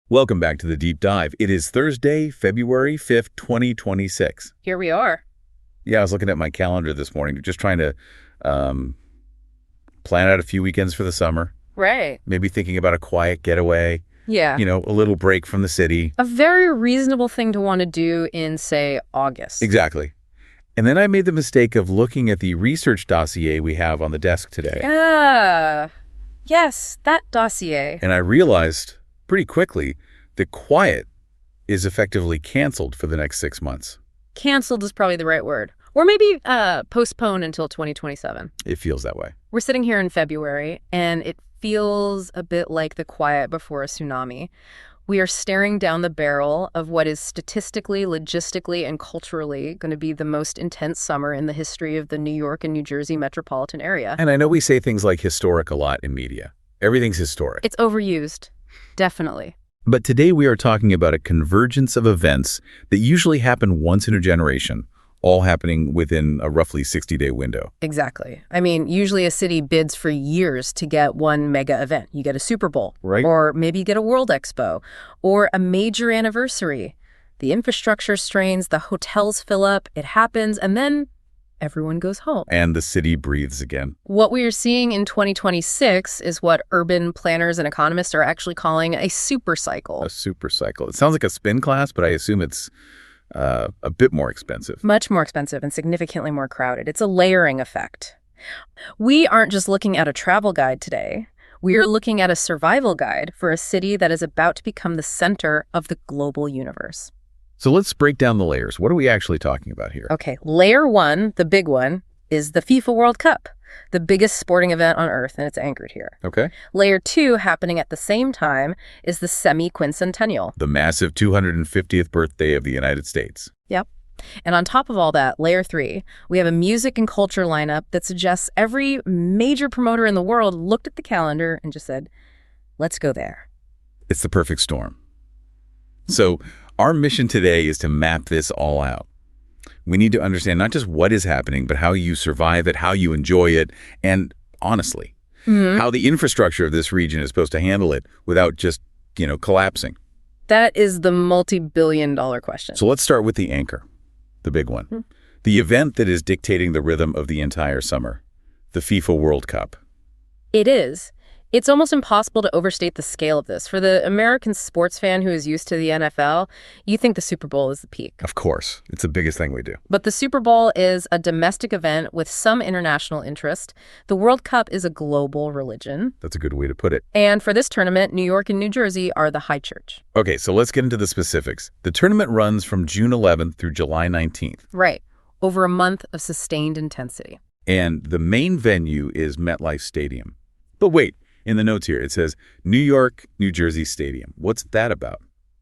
Welcome back to the Deep Dive. It is Thursday, February 5th, 2026. Here we are. Yeah, I was looking at my calendar this morning, just trying to plan out a few weekends for the summer. Right. Maybe thinking about a quiet getaway. Yeah. A little break from the city. A very reasonable thing to want to do in, say, August. Exactly. And then I made the mistake of looking at the research dossier we have on the desk today. Yes, that dossier. And I realized pretty quickly that quiet is effectively canceled for the next 6 months. Canceled is probably the right word. Or maybe postponed until 2027. It feels that way. We're sitting here in February, and it feels a bit like the quiet before a tsunami. We are staring down the barrel of what is statistically, logistically, and culturally going to be the most intense summer in the history of the New York and New Jersey metropolitan area. And I know we say things like historic a lot in media. Everything's historic. It's overused. Definitely. But today we are talking about a convergence of events that usually happen once in a generation, all happening within a roughly 60-day window. Exactly. I mean, usually a city bids for years to get one mega event. You get a Super Bowl. Right. Or maybe you get a World Expo. Or a major anniversary. The infrastructure strains, the hotels fill up, it happens, and then everyone goes home. And the city breathes again. What we are seeing in 2026 is what urban planners and economists are actually calling a super cycle. A super cycle. It sounds like a spin class, but I assume it's a bit more expensive. Much more expensive and significantly more crowded. It's a layering effect. We aren't just looking at a travel guide today. We are looking at a survival guide for a city that is about to become the center of the global universe. So let's break down the layers. What are we actually talking about here? Okay, layer one, the big one, is the FIFA World Cup, the biggest sporting event on Earth, and it's anchored here. Okay. Layer two, happening at the same time, is the semi-quincentennial. The massive 250th birthday of the United States. Yep. And on top of all that, layer three, we have a music and culture lineup that suggests every major promoter in the world looked at the calendar and just said, let's go there. It's the perfect storm. So our mission today is to map this all out. We need to understand not just what is happening, but how you survive it, how you enjoy it, and honestly, how the infrastructure of this region is supposed to handle it without just, collapsing. That is the multi-billion-dollar question. So let's start with the anchor, the big one. The event that is dictating the rhythm of the entire summer, the FIFA World Cup. It is. It's almost impossible to overstate the scale of this. For the American sports fan who is used to the NFL, you think the Super Bowl is the peak. Of course. It's the biggest thing we do. But the Super Bowl is a domestic event with some international interest. The World Cup is a global religion. That's a good way to put it. And for this tournament, New York and New Jersey are the high church. Okay, so let's get into the specifics. The tournament runs from June 11th through July 19th. Right. Over a month of sustained intensity. And the main venue is MetLife Stadium. But wait. In the notes here, it says New York, New Jersey Stadium. What's that about?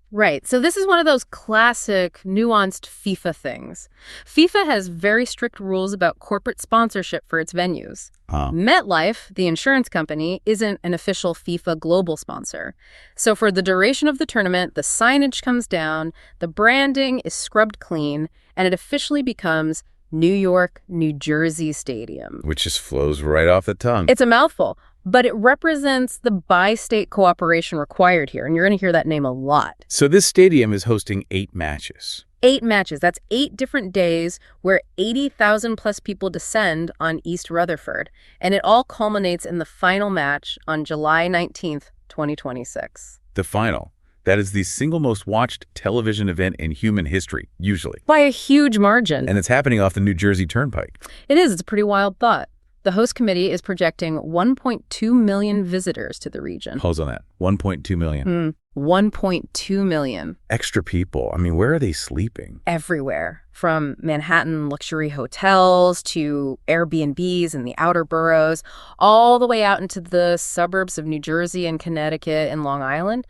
Right. So this is one of those classic, nuanced FIFA things. FIFA has very strict rules about corporate sponsorship for its venues. MetLife, the insurance company, isn't an official FIFA global sponsor. So for the duration of the tournament, the signage comes down, the branding is scrubbed clean, and it officially becomes New York, New Jersey Stadium. Which just flows right off the tongue. It's a mouthful. But it represents the bi-state cooperation required here, and you're going to hear that name a lot. So this stadium is hosting 8 matches. 8 matches. That's 8 different days where 80,000 plus people descend on East Rutherford, and it all culminates in the final match on July 19th, 2026. The final. That is the single most watched television event in human history, usually. By a huge margin. And it's happening off the New Jersey Turnpike. It is. It's a pretty wild thought. The host committee is projecting 1.2 million visitors to the region. Pause on that. 1.2 million. 1.2 million. Extra people. I mean, where are they sleeping? Everywhere. From Manhattan luxury hotels to Airbnbs in the outer boroughs, all the way out into the suburbs of New Jersey and Connecticut and Long Island.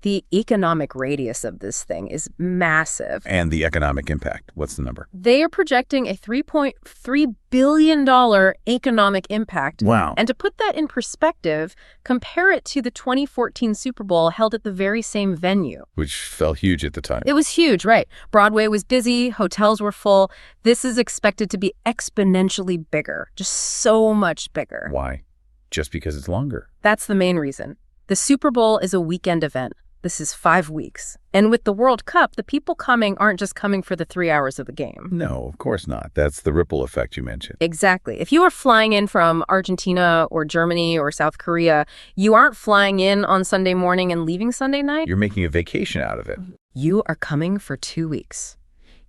The economic radius of this thing is massive. And the economic impact. What's the number? They are projecting a $3.3 billion economic impact. Wow. And to put that in perspective, compare it to the 2014 Super Bowl held at the very same venue. Which felt huge at the time. It was huge, right? Broadway was busy, hotels were full. This is expected to be exponentially bigger, just so much bigger. Why? Just because it's longer. That's the main reason. The Super Bowl is a weekend event. This is 5 weeks. And with the World Cup, the people coming aren't just coming for the 3 hours of the game. No, of course not. That's the ripple effect you mentioned. Exactly. If you are flying in from Argentina or Germany or South Korea, you aren't flying in on Sunday morning and leaving Sunday night. You're making a vacation out of it. You are coming for 2 weeks.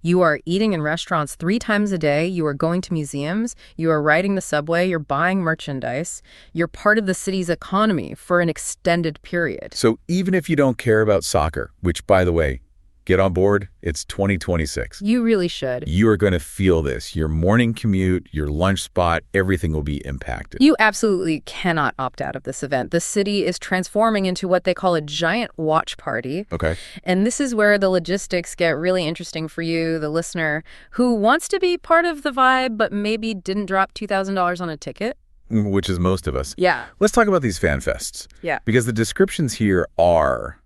You are eating in restaurants 3 times a day. You are going to museums. You are riding the subway. You're buying merchandise. You're part of the city's economy for an extended period. So even if you don't care about soccer, which, by the way, get on board, it's 2026. You really should. You are going to feel this. Your morning commute, your lunch spot, everything will be impacted. You absolutely cannot opt out of this event. The city is transforming into what they call a giant watch party. Okay. And this is where the logistics get really interesting for you, the listener, who wants to be part of the vibe but maybe didn't drop $2,000 on a ticket. Which is most of us. Yeah. Let's talk about these fan fests. Yeah. Because the descriptions here are,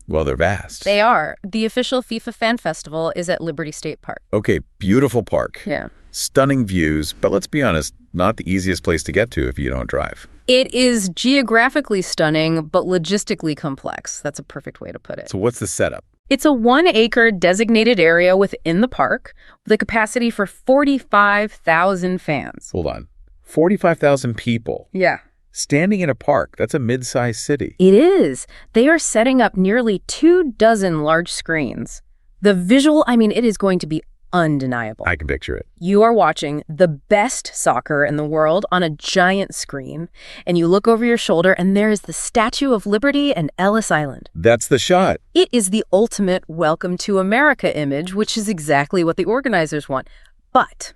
well, they're vast. They are. The official FIFA Fan Festival is at Liberty State Park. Okay, beautiful park. Yeah. Stunning views, but let's be honest, not the easiest place to get to if you don't drive. It is geographically stunning, but logistically complex. That's a perfect way to put it. So what's the setup? It's a 1-acre designated area within the park with a capacity for 45,000 fans. Hold on. 45,000 people. Yeah. Standing in a park, that's a mid-sized city. It is. They are setting up nearly 24 large screens. The visual, it is going to be undeniable. I can picture it. You are watching the best soccer in the world on a giant screen, and you look over your shoulder, and there is the Statue of Liberty and Ellis Island. That's the shot. It is the ultimate Welcome to America image, which is exactly what the organizers want. But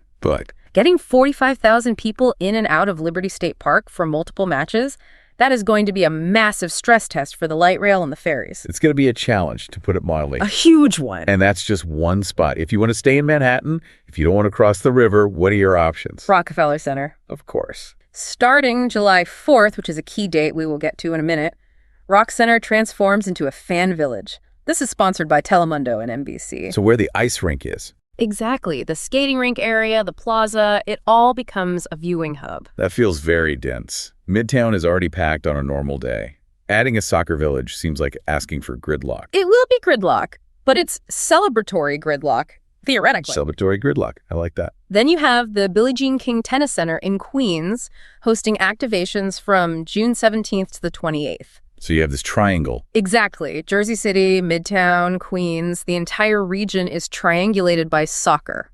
getting 45,000 people in and out of Liberty State Park for multiple matches, that is going to be a massive stress test for the light rail and the ferries. It's going to be a challenge, to put it mildly. A huge one. And that's just one spot. If you want to stay in Manhattan, if you don't want to cross the river, what are your options? Rockefeller Center. Of course. Starting July 4th, which is a key date we will get to in a minute, Rock Center transforms into a fan village. This is sponsored by Telemundo and NBC. So where the ice rink is. Exactly. The skating rink area, the plaza, it all becomes a viewing hub. That feels very dense. Midtown is already packed on a normal day. Adding a soccer village seems like asking for gridlock. It will be gridlock, but it's celebratory gridlock, theoretically. Celebratory gridlock. I like that. Then you have the Billie Jean King Tennis Center in Queens hosting activations from June 17th to the 28th. So you have this triangle. Exactly. Jersey City, Midtown, Queens, the entire region is triangulated by soccer.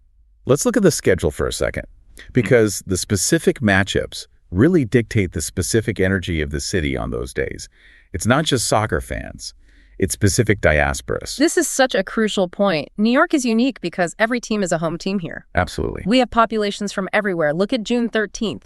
Let's look at the schedule for a second, because the specific matchups really dictate the specific energy of the city on those days. It's not just soccer fans. It's specific diasporas. This is such a crucial point. New York is unique because every team is a home team here. Absolutely. We have populations from everywhere. Look at June 13th.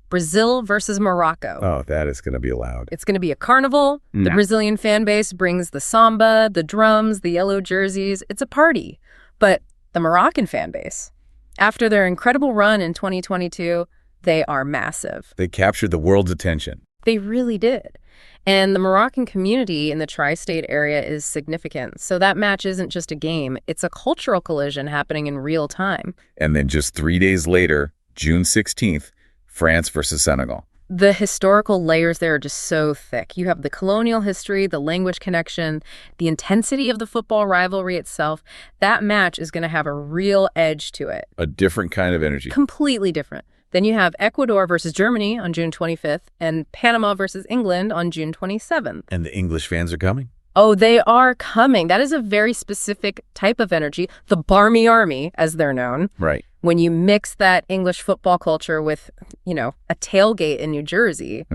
Brazil versus Morocco. Oh, that is going to be loud. It's going to be a carnival. The Brazilian fan base brings the samba, the drums, the yellow jerseys. It's a party. But the Moroccan fan base, after their incredible run in 2022, they are massive. They captured the world's attention. They really did. And the Moroccan community in the tri-state area is significant. So that match isn't just a game. It's a cultural collision happening in real time. And then just 3 days later, June 16th, France versus Senegal. The historical layers there are just so thick. You have the colonial history, the language connection, the intensity of the football rivalry itself. That match is going to have a real edge to it. A different kind of energy. Completely different. Then you have Ecuador versus Germany on June 25th and Panama versus England on June 27th. And the English fans are coming? Oh, they are coming. That is a very specific type of energy, the Barmy Army, as they're known. Right. When you mix that English football culture with, a tailgate in New Jersey,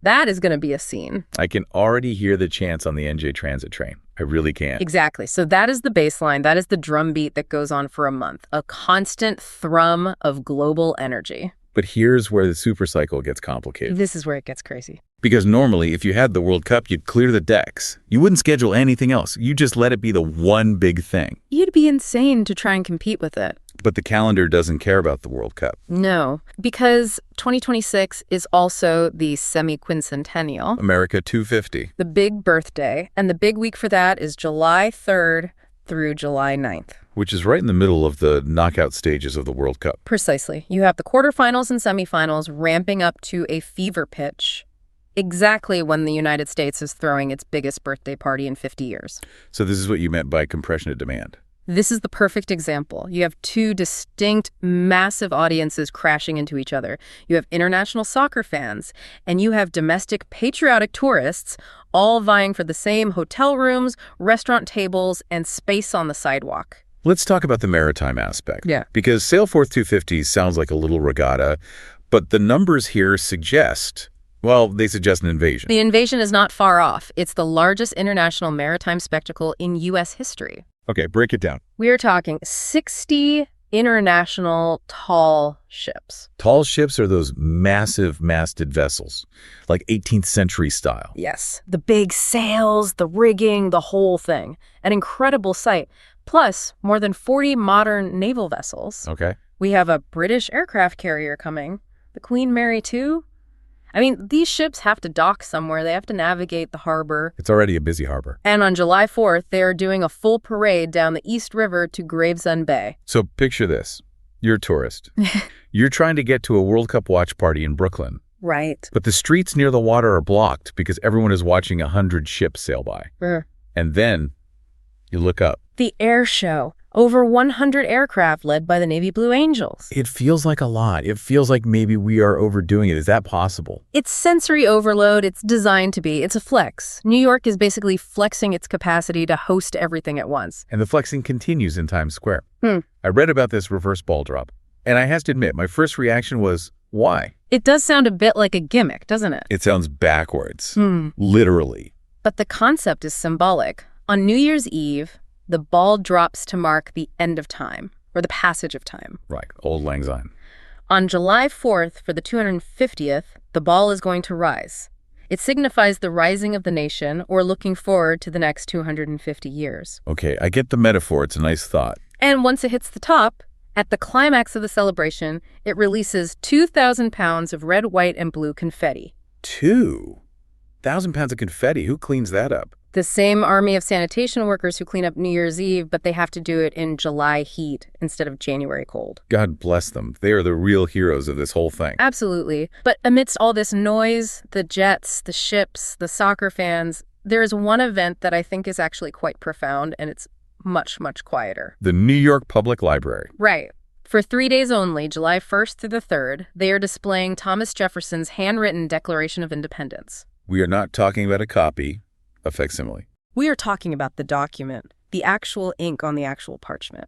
that is going to be a scene. I can already hear the chants on the NJ Transit train. I really can. Exactly. So that is the baseline. That is the drumbeat that goes on for a month, a constant thrum of global energy. But here's where the supercycle gets complicated. This is where it gets crazy. Because normally, if you had the World Cup, you'd clear the decks. You wouldn't schedule anything else. You just let it be the one big thing. You'd be insane to try and compete with it. But the calendar doesn't care about the World Cup. No, because 2026 is also the semi-quincentennial. America 250. The big birthday. And the big week for that is July 3rd through July 9th. Which is right in the middle of the knockout stages of the World Cup. Precisely. You have the quarterfinals and semifinals ramping up to a fever pitch. exactly when the United States is throwing its biggest birthday party in 50 years. So this is what you meant by compression of demand. This is the perfect example. You have two distinct, massive audiences crashing into each other. You have international soccer fans, and you have domestic patriotic tourists all vying for the same hotel rooms, restaurant tables, and space on the sidewalk. Let's talk about the maritime aspect. Yeah. Because Sailforth 250 sounds like a little regatta, but the numbers here suggest, well, they suggest an invasion. The invasion is not far off. It's the largest international maritime spectacle in U.S. history. Okay, break it down. We are talking 60 international tall ships. Tall ships are those massive masted vessels, like 18th century style. Yes, the big sails, the rigging, the whole thing. An incredible sight. Plus, more than 40 modern naval vessels. Okay. We have a British aircraft carrier coming, the Queen Mary 2. I mean, these ships have to dock somewhere. They have to navigate the harbor. It's already a busy harbor. And on July 4th, they are doing a full parade down the East River to Gravesend Bay. So picture this. You're a tourist. You're trying to get to a World Cup watch party in Brooklyn. Right. But the streets near the water are blocked because everyone is watching 100 ships sail by. And then you look up. The air show. Over 100 aircraft led by the Navy Blue Angels. It feels like a lot. It feels like maybe we are overdoing it. Is that possible? It's sensory overload. It's designed to be. It's a flex. New York is basically flexing its capacity to host everything at once. And the flexing continues in Times Square. I read about this reverse ball drop, and I have to admit, my first reaction was, why? It does sound a bit like a gimmick, doesn't it? It sounds backwards. Literally. But the concept is symbolic. On New Year's Eve, the ball drops to mark the end of time, or the passage of time. Right, old lang syne. On July 4th, for the 250th, the ball is going to rise. It signifies the rising of the nation, or looking forward to the next 250 years. Okay, I get the metaphor. It's a nice thought. And once it hits the top, at the climax of the celebration, it releases 2,000 pounds of red, white, and blue confetti. 2,000 pounds of confetti. Who cleans that up? The same army of sanitation workers who clean up New Year's Eve, but they have to do it in July heat instead of January cold. God bless them. They are the real heroes of this whole thing. Absolutely. But amidst all this noise, the jets, the ships, the soccer fans, there is one event that I think is actually quite profound, and it's much, much quieter. The New York Public Library. Right. For 3 days only, July 1st through the 3rd, they are displaying Thomas Jefferson's handwritten Declaration of Independence. We are not talking about a copy, a facsimile. We are talking about the document, the actual ink on the actual parchment.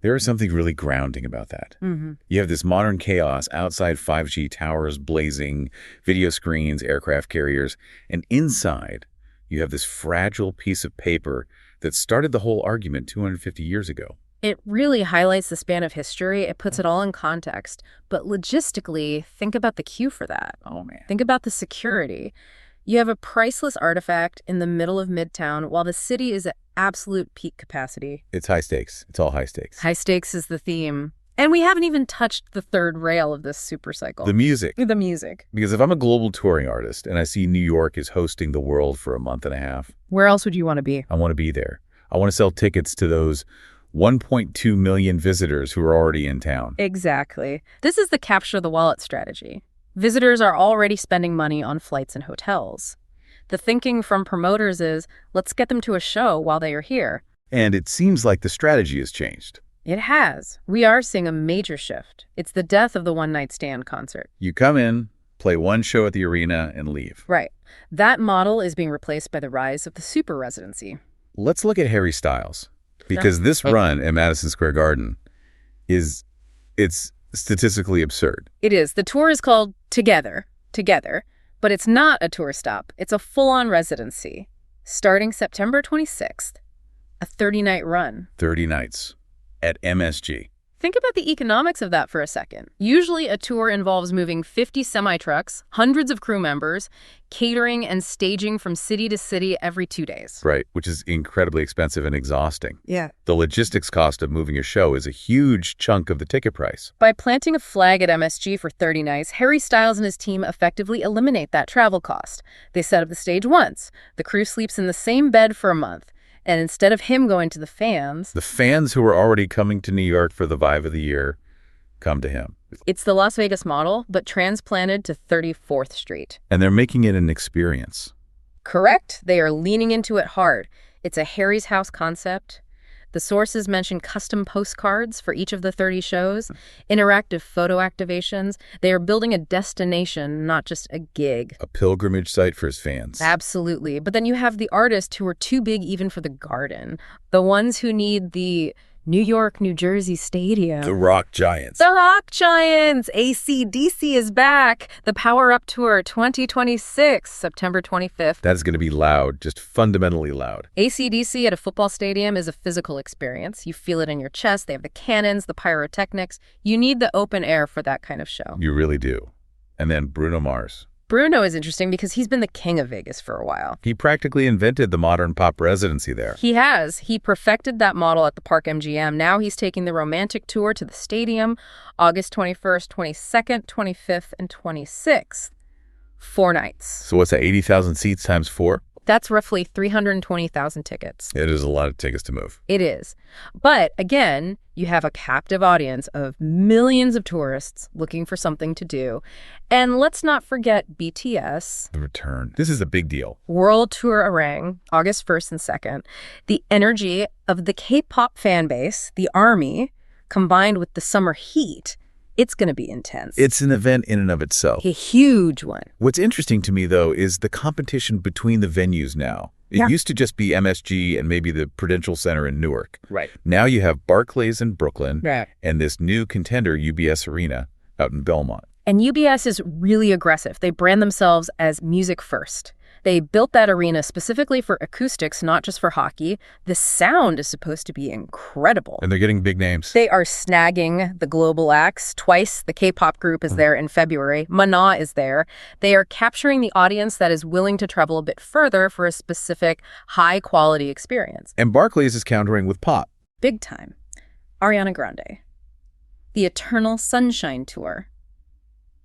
There is something really grounding about that. You have this modern chaos outside 5G towers blazing, video screens, aircraft carriers, and inside you have this fragile piece of paper that started the whole argument 250 years ago. It really highlights the span of history. It puts it all in context. But logistically, think about the cue for that. Oh, man. Think about the security. You have a priceless artifact in the middle of Midtown while the city is at absolute peak capacity. It's high stakes. It's all high stakes. High stakes is the theme. And we haven't even touched the third rail of this supercycle. The music. The music. Because if I'm a global touring artist and I see New York is hosting the world for a month and a half, where else would you want to be? I want to be there. I want to sell tickets to those 1.2 million visitors who are already in town. Exactly. This is the capture the wallet strategy. Visitors are already spending money on flights and hotels. The thinking from promoters is, let's get them to a show while they are here. And it seems like the strategy has changed. It has. We are seeing a major shift. It's the death of the one-night stand concert. You come in, play one show at the arena, and leave. Right. That model is being replaced by the rise of the super residency. Let's look at Harry Styles. Because this run at Madison Square Garden it's statistically absurd. It is. The tour is called Together, but it's not a tour stop. It's a full-on residency. Starting September 26th, a 30-night run. 30 nights at MSG. Think about the economics of that for a second. Usually a tour involves moving 50 semi-trucks, hundreds of crew members, catering and staging from city to city every 2 days. Right, which is incredibly expensive and exhausting. Yeah. The logistics cost of moving a show is a huge chunk of the ticket price. By planting a flag at MSG for 30 nights, Harry Styles and his team effectively eliminate that travel cost. They set up the stage once. The crew sleeps in the same bed for a month. And instead of him going to the fans who are already coming to New York for the vibe of the year, come to him. It's the Las Vegas model, but transplanted to 34th Street. And they're making it an experience. Correct. They are leaning into it hard. It's a Harry's House concept. The sources mention custom postcards for each of the 30 shows, interactive photo activations. They are building a destination, not just a gig. A pilgrimage site for his fans. Absolutely. But then you have the artists who are too big even for the Garden. The ones who need the New York, New Jersey Stadium. The Rock Giants. The Rock Giants! AC/DC is back. The Power Up Tour 2026, September 25th. That is going to be loud, just fundamentally loud. AC/DC at a football stadium is a physical experience. You feel it in your chest. They have the cannons, the pyrotechnics. You need the open air for that kind of show. You really do. And then Bruno Mars. Bruno is interesting because he's been the king of Vegas for a while. He practically invented the modern pop residency there. He has. He perfected that model at the Park MGM. Now he's taking the romantic tour to the stadium, August 21st, 22nd, 25th, and 26th. 4 nights. So what's that, 80,000 seats times 4? That's roughly 320,000 tickets. It is a lot of tickets to move. It is. But again, you have a captive audience of millions of tourists looking for something to do. And let's not forget BTS. The return. This is a big deal. World Tour Orang, August 1st and 2nd. The energy of the K-pop fan base, the ARMY, combined with the summer heat, it's going to be intense. It's an event in and of itself. A huge one. What's interesting to me, though, is the competition between the venues now. It used to just be MSG and maybe the Prudential Center in Newark. Right. Now you have Barclays in Brooklyn and this new contender, UBS Arena, out in Belmont. And UBS is really aggressive. They brand themselves as music first. They built that arena specifically for acoustics, not just for hockey. The sound is supposed to be incredible. And they're getting big names. They are snagging the global acts twice. The K-pop group is there in February. Mana is there. They are capturing the audience that is willing to travel a bit further for a specific high-quality experience. And Barclays is countering with pop. Big time. Ariana Grande. The Eternal Sunshine Tour.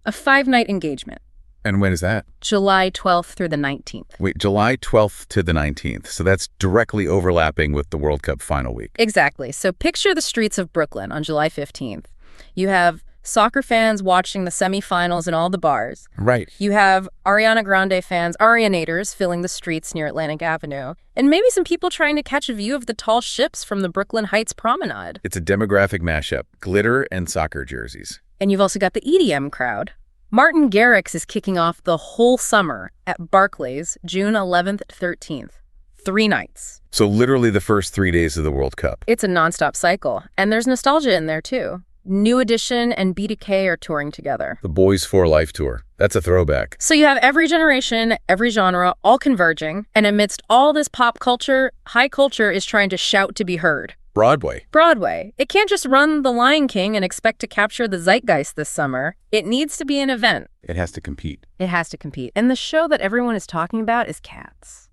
A 5-night engagement. And when is that? July 12th through the 19th. Wait, July 12th to the 19th. So that's directly overlapping with the World Cup final week. Exactly. So picture the streets of Brooklyn on July 15th. You have soccer fans watching the semifinals in all the bars. Right. You have Ariana Grande fans, Arianators, filling the streets near Atlantic Avenue. And maybe some people trying to catch a view of the tall ships from the Brooklyn Heights Promenade. It's a demographic mashup. Glitter and soccer jerseys. And you've also got the EDM crowd. Martin Garrix is kicking off the whole summer at Barclays, June 11th to 13th. 3 nights. So literally the first 3 days of the World Cup. It's a nonstop cycle. And there's nostalgia in there, too. New Edition and BDK are touring together. The Boys for Life tour. That's a throwback. So you have every generation, every genre, all converging. And amidst all this pop culture, high culture is trying to shout to be heard. Broadway. Broadway. It can't just run The Lion King and expect to capture the zeitgeist this summer. It needs to be an event. It has to compete. It has to compete. And the show that everyone is talking about is Cats.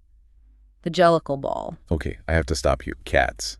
The Jellicle Ball. Okay, I have to stop you. Cats.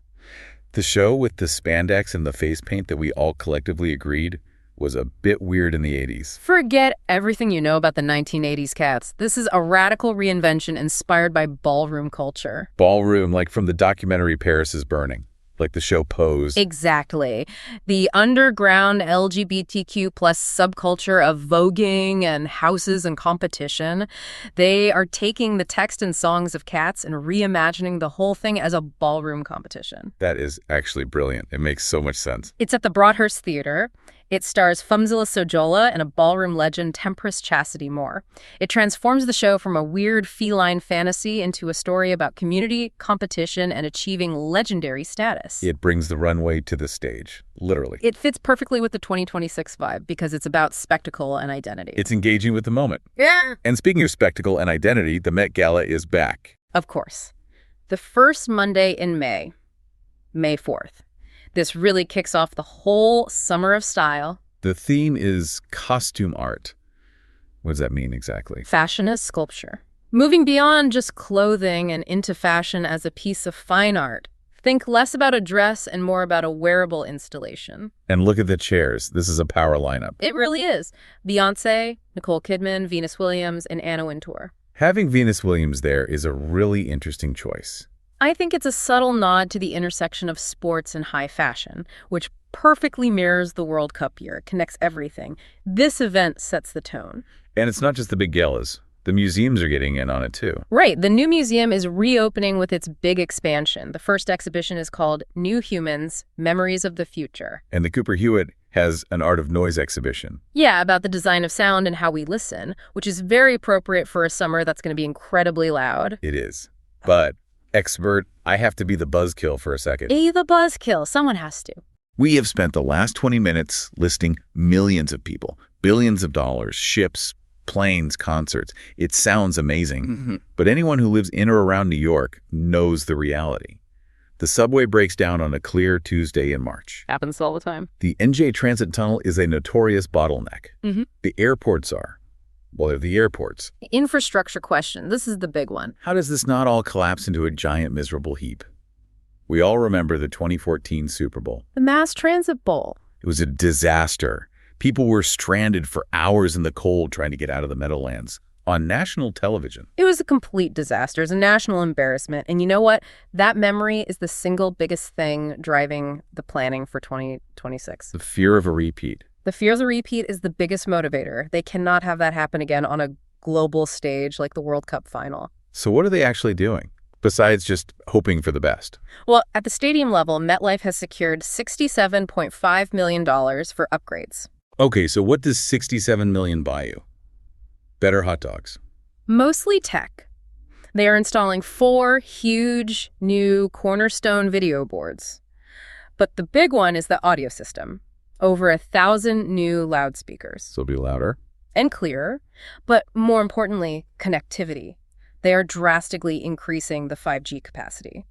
The show with the spandex and the face paint that we all collectively agreed was a bit weird in the 80s. Forget everything you know about the 1980s Cats. This is a radical reinvention inspired by ballroom culture. Ballroom, like from the documentary Paris is Burning. Like the show Pose. Exactly. The underground LGBTQ plus subculture of voguing and houses and competition. They are taking the text and songs of Cats and reimagining the whole thing as a ballroom competition. That is actually brilliant. It makes so much sense. It's at the Broadhurst Theater. It stars Fumzilla Sojola and a ballroom legend, Temptress Chastity Moore. It transforms the show from a weird feline fantasy into a story about community, competition, and achieving legendary status. It brings the runway to the stage, literally. It fits perfectly with the 2026 vibe because it's about spectacle and identity. It's engaging with the moment. Yeah. And speaking of spectacle and identity, the Met Gala is back. Of course. The first Monday in May, May 4th. This really kicks off the whole summer of style. The theme is costume art. What does that mean exactly? Fashion as sculpture. Moving beyond just clothing and into fashion as a piece of fine art. Think less about a dress and more about a wearable installation. And look at the chairs. This is a power lineup. It really is. Beyoncé, Nicole Kidman, Venus Williams, and Anna Wintour. Having Venus Williams there is a really interesting choice. I think it's a subtle nod to the intersection of sports and high fashion, which perfectly mirrors the World Cup year. It connects everything. This event sets the tone. And it's not just the big galas. The museums are getting in on it, too. Right. The new museum is reopening with its big expansion. The first exhibition is called New Humans, Memories of the Future. And the Cooper Hewitt has an Art of Noise exhibition. Yeah, about the design of sound and how we listen, which is very appropriate for a summer that's going to be incredibly loud. It is. But, expert, I have to be the buzzkill for a second. The buzzkill. Someone has to. We have spent the last 20 minutes listing millions of people, billions of dollars, ships, planes, concerts. It sounds amazing, but anyone who lives in or around New York knows the reality. The subway breaks down on a clear Tuesday in March. Happens all the time. The NJ Transit Tunnel is a notorious bottleneck. The airports are. Well, they're the airports. The infrastructure question. This is the big one. How does this not all collapse into a giant miserable heap? We all remember the 2014 Super Bowl. The Mass Transit Bowl. It was a disaster. People were stranded for hours in the cold trying to get out of the Meadowlands on national television. It was a complete disaster. It was a national embarrassment. And you know what? That memory is the single biggest thing driving the planning for 2026. The fear of a repeat. The fear of a repeat is the biggest motivator. They cannot have that happen again on a global stage like the World Cup Final. So what are they actually doing, besides just hoping for the best? Well, at the stadium level, MetLife has secured $67.5 million for upgrades. Okay, so what does $67 million buy you? Better hot dogs. Mostly tech. They are installing 4 huge new cornerstone video boards. But the big one is the audio system. Over 1,000 new loudspeakers. So it'll be louder. And clearer. But more importantly, connectivity. They are drastically increasing the 5G capacity.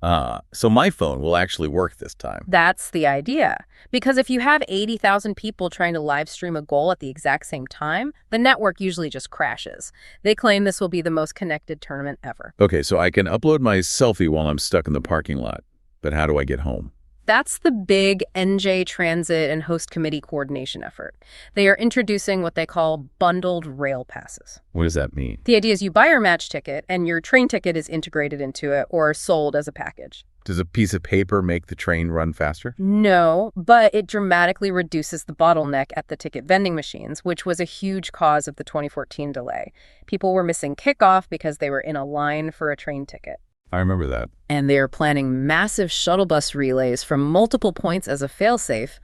So my phone will actually work this time. That's the idea. Because if you have 80,000 people trying to live stream a goal at the exact same time, the network usually just crashes. They claim this will be the most connected tournament ever. Okay, so I can upload my selfie while I'm stuck in the parking lot. But how do I get home? That's the big NJ Transit and Host Committee coordination effort. They are introducing what they call bundled rail passes. What does that mean? The idea is you buy your match ticket and your train ticket is integrated into it or sold as a package. Does a piece of paper make the train run faster? No, but it dramatically reduces the bottleneck at the ticket vending machines, which was a huge cause of the 2014 delay. People were missing kickoff because they were in a line for a train ticket. I remember that. And they're planning massive shuttle bus relays from multiple points as a failsafe,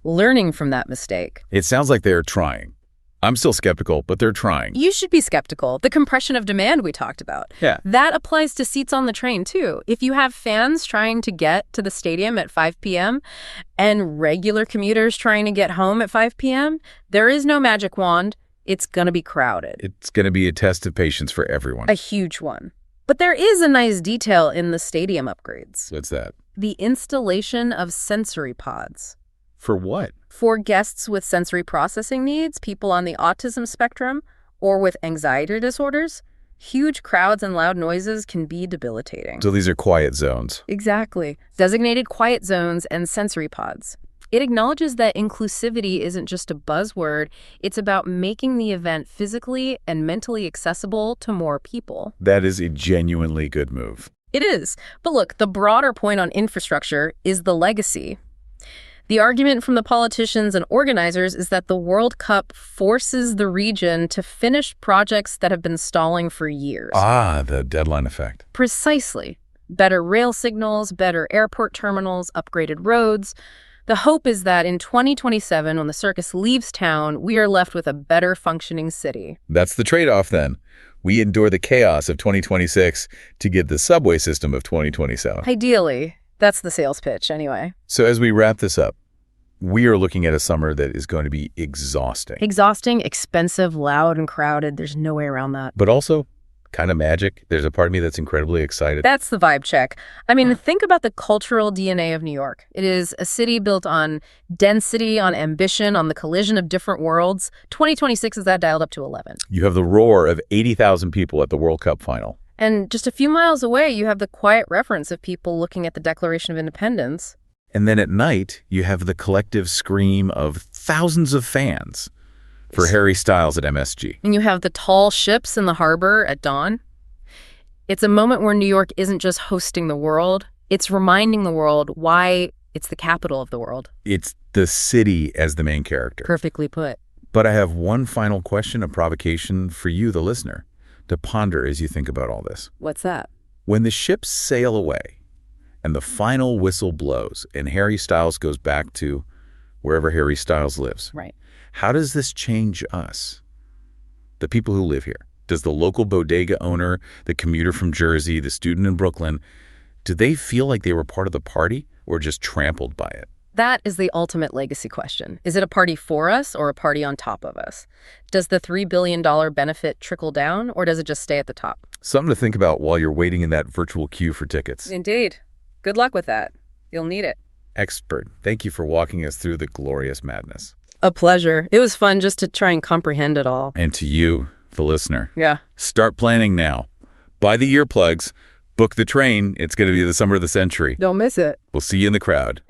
learning from that mistake. It sounds like they're trying. I'm still skeptical, but they're trying. You should be skeptical. The compression of demand we talked about. Yeah. That applies to seats on the train, too. If you have fans trying to get to the stadium at 5 p.m. and regular commuters trying to get home at 5 p.m., there is no magic wand. It's going to be crowded. It's going to be a test of patience for everyone. A huge one. But there is a nice detail in the stadium upgrades. What's that? The installation of sensory pods. For what? For guests with sensory processing needs, people on the autism spectrum, or with anxiety disorders, huge crowds and loud noises can be debilitating. So these are quiet zones. Exactly. Designated quiet zones and sensory pods. It acknowledges that inclusivity isn't just a buzzword. It's about making the event physically and mentally accessible to more people. That is a genuinely good move. It is. But look, the broader point on infrastructure is the legacy. The argument from the politicians and organizers is that the World Cup forces the region to finish projects that have been stalling for years. The deadline effect. Precisely. Better rail signals, better airport terminals, upgraded roads. The hope is that in 2027, when the circus leaves town, we are left with a better functioning city. That's the trade-off, then. We endure the chaos of 2026 to get the subway system of 2027. Ideally. That's the sales pitch, anyway. So as we wrap this up, we are looking at a summer that is going to be exhausting. Exhausting, expensive, loud, and crowded. There's no way around that. But also kind of magic. There's a part of me that's incredibly excited. That's the vibe check. I mean, think about the cultural DNA of New York. It is a city built on density, on ambition, on the collision of different worlds. 2026 is that dialed up to 11. You have the roar of 80,000 people at the World Cup Final. And just a few miles away, you have the quiet reverence of people looking at the Declaration of Independence. And then at night, you have the collective scream of thousands of fans for Harry Styles at MSG. And you have the tall ships in the harbor at dawn. It's a moment where New York isn't just hosting the world, it's reminding the world why it's the capital of the world. It's the city as the main character. Perfectly put. But I have one final question, a provocation for you, the listener, to ponder as you think about all this. What's that? When the ships sail away and the final whistle blows and Harry Styles goes back to wherever Harry Styles lives, Right. how does this change us, the people who live here? Does the local bodega owner, the commuter from Jersey, the student in Brooklyn, do they feel like they were part of the party or just trampled by it? That is the ultimate legacy question. Is it a party for us or a party on top of us? Does the $3 billion benefit trickle down or does it just stay at the top? Something to think about while you're waiting in that virtual queue for tickets. Indeed. Good luck with that. You'll need it. Expert, thank you for walking us through the glorious madness. A pleasure. It was fun just to try and comprehend it all. And to you, the listener. Yeah. Start planning now. Buy the earplugs. Book the train. It's going to be the summer of the century. Don't miss it. We'll see you in the crowd.